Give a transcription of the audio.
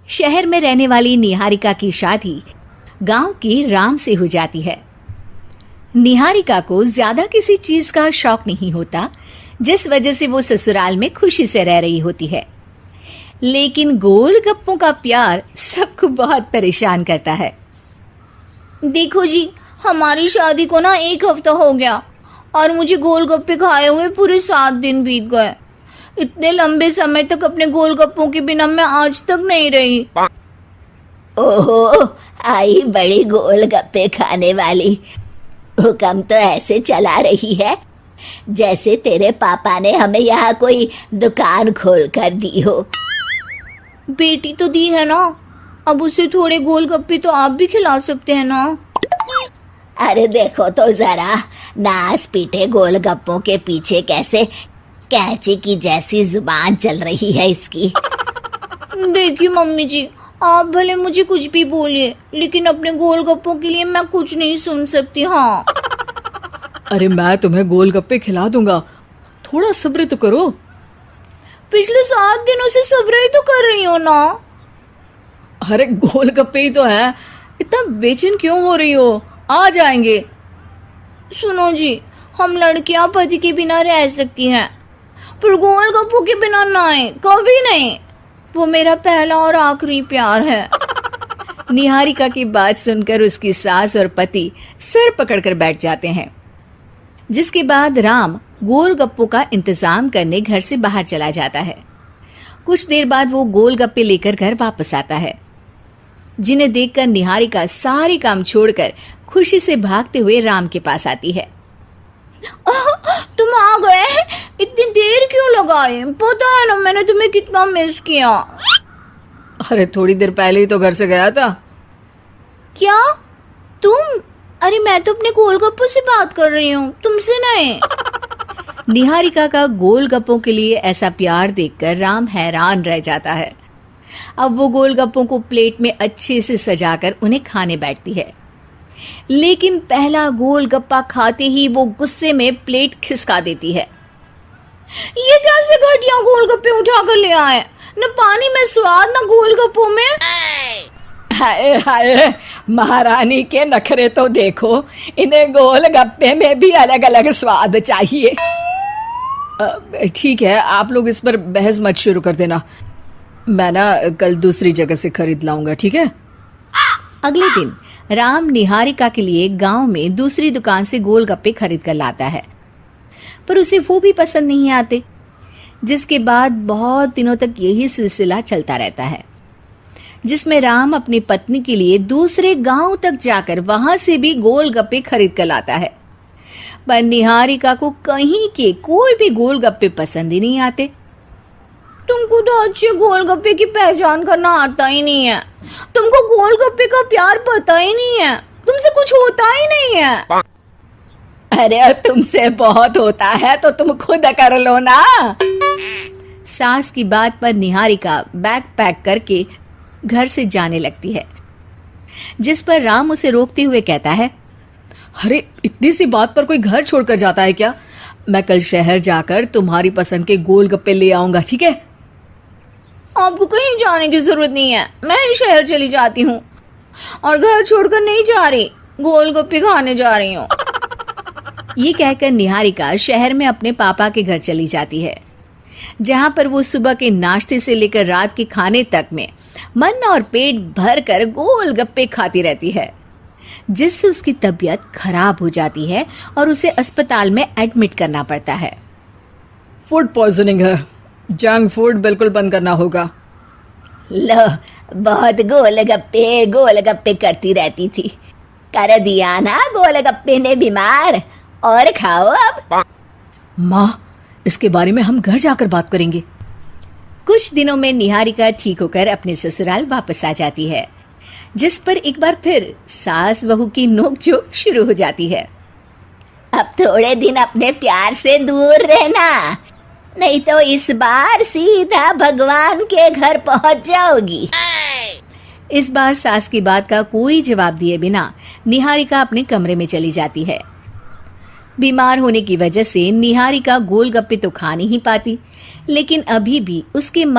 शहर में रहने वाली निहारिका की शादी गांव के राम से हो जाती है। निहारिका को ज्यादा किसी चीज का शौक नहीं होता, जिस वजह से वो ससुराल में खुशी से रह रही होती है। लेकिन गोलगप्पों का प्यार सबको बहुत परेशान करता है। देखो जी, हमारी शादी को ना 1 हफ्ता हो गया और मुझे गोलगप्पे खाए हुए पूरे 7 दिन बीत गए। इतने लंबे समय तक अपने गोलगप्पों के बिना मैं आज तक नहीं रही। ओहो, आई बड़ी गोलगप्पे खाने वाली। हुक्म तो ऐसे चला रही है जैसे तेरे पापा ने हमें यहाँ कोई दुकान खोल कर दी हो। बेटी तो दी है ना, अब उसे थोड़े गोलगप्पे तो आप भी खिला सकते हैं ना। अरे देखो तो जरा, नास पीटे गोलगप्पों के पीछे कैसे कैंची की जैसी जुबान चल रही है इसकी। देखिए मम्मी जी, आप भले मुझे कुछ भी बोलिए, लेकिन अपने गोलगप्पों के लिए मैं कुछ नहीं सुन सकती। हाँ, अरे मैं तुम्हें गोलगप्पे खिला दूंगा, थोड़ा सब्र तो करो। पिछले 7 दिनों से सब्र ही तो कर रही हो ना। अरे गोलगप्पे ही तो है, इतना बेचैन क्यों हो रही हो? आ जाएंगे। सुनो जी, हम लड़कियां पति के बिना रह सकती हैं, पर गोलगप्पों के बिना नहीं, कभी नहीं। वो मेरा पहला और आखिरी प्यार है। निहारिका की बात सुनकर उसकी सास और पति सिर पकड़कर बैठ जाते हैं। जिसके बाद राम गोलगप्पों का इंतजाम करने घर से बाहर चला जाता है। कुछ देर बाद वो गोलगप्पे लेकर घर वापस आता है, जिन्हें देखकर निहारिका सारे काम छोड़कर खुशी से भागते हुए राम के पास आती है। तुम आ गए? इतनी देर क्यों लगाए? पता है ना मैंने तुम्हें कितना मिस किया। अरे थोड़ी देर पहले ही तो घर से गया था। क्या तुम? अरे मैं तो अपने गोलगप्पों से बात कर रही हूँ, तुमसे नहीं। निहारिका का गोलगप्पों के लिए ऐसा प्यार देखकर राम हैरान रह जाता है। अब वो गोलगप्पों को प्लेट में अच्छे से सजाकर उन्हें खाने बैठती है, लेकिन पहला गोलगप्पा खाते ही वो गुस्से में प्लेट खिसका देती है। ये कैसे घटिया गोलगप्पे उठा कर ले आए? न पानी में स्वाद, न गोलगप्पों में। हाय हाय, महारानी के नखरे तो देखो, इन्हें गोलगप्पे में भी अलग अलग स्वाद चाहिए। ठीक है, आप लोग इस पर बहस मत शुरू कर देना, मैं ना कल दूसरी जगह से खरीद लाऊंगा, ठीक है? अगले दिन राम निहारिका के लिए गांव में दूसरी दुकान से गोलगप्पे खरीद कर लाता है, पर उसे वो भी पसंद नहीं आते। जिसके बाद बहुत दिनों तक यही सिलसिला चलता रहता है, जिसमें राम अपनी पत्नी के लिए दूसरे गांव तक जाकर वहां से भी गोलगप्पे खरीद कर लाता है, पर निहारिका को कहीं के कोई भी गोलगप्पे पसंद ही नहीं आते। तुमको तो अच्छे गोलगप्पे की पहचान करना आता ही नहीं है। तुमको गोलगप्पे का प्यार पता ही नहीं है, तुमसे कुछ होता ही नहीं है। अरे तुमसे बहुत होता है तो तुम खुद कर लो ना। सास की बात पर निहारिका बैग पैक करके घर से जाने लगती है, जिस पर राम उसे रोकते हुए कहता है, अरे इतनी सी बात पर कोई घर छोड़कर जाता है क्या? मैं कल शहर जाकर तुम्हारी पसंद के गोलगप्पे ले आऊंगा, ठीक है? आपको कहीं जाने की जरूरत नहीं है, मैं ही शहर चली जाती हूँ और घर छोड़कर नहीं जा रही, गोलगप्पे खाने जा रही हूँ। ये कहकर निहारिका शहर में अपने पापा के घर चली जाती है, जहां पर वो सुबह के नाश्ते से लेकर रात के खाने तक में मन और पेट भर कर गोलगप्पे खाती रहती है, जिससे उसकी तबीयत खराब हो जाती है और उसे अस्पताल में एडमिट करना पड़ता है। फूड पॉइजनिंग है, जंक फूड बिल्कुल बंद करना होगा। लो, बहुत गोलगप्पे गोलगप्पे करती रहती थी, कर दिया ना गोलगप्पे ने बीमार। और खाओ अब। माँ, इसके बारे में हम घर जाकर बात करेंगे। कुछ दिनों में निहारिका ठीक होकर अपने ससुराल वापस आ जाती है, जिस पर एक बार फिर सास बहू की नोकझोंक शुरू हो जाती है। अब थोड़े दिन अपने प्यार से दूर रहना, नहीं तो इस बार सीधा भगवान के घर पहुंच जाओगी। इस बार सास की बात का कोई जवाब दिए बिना निहारिका अपने कमरे में चली जाती है। बीमार होने की वजह से निहारिका गोलगप्पे तो खा नहीं पाती, लेकिन अभी भी उसके मन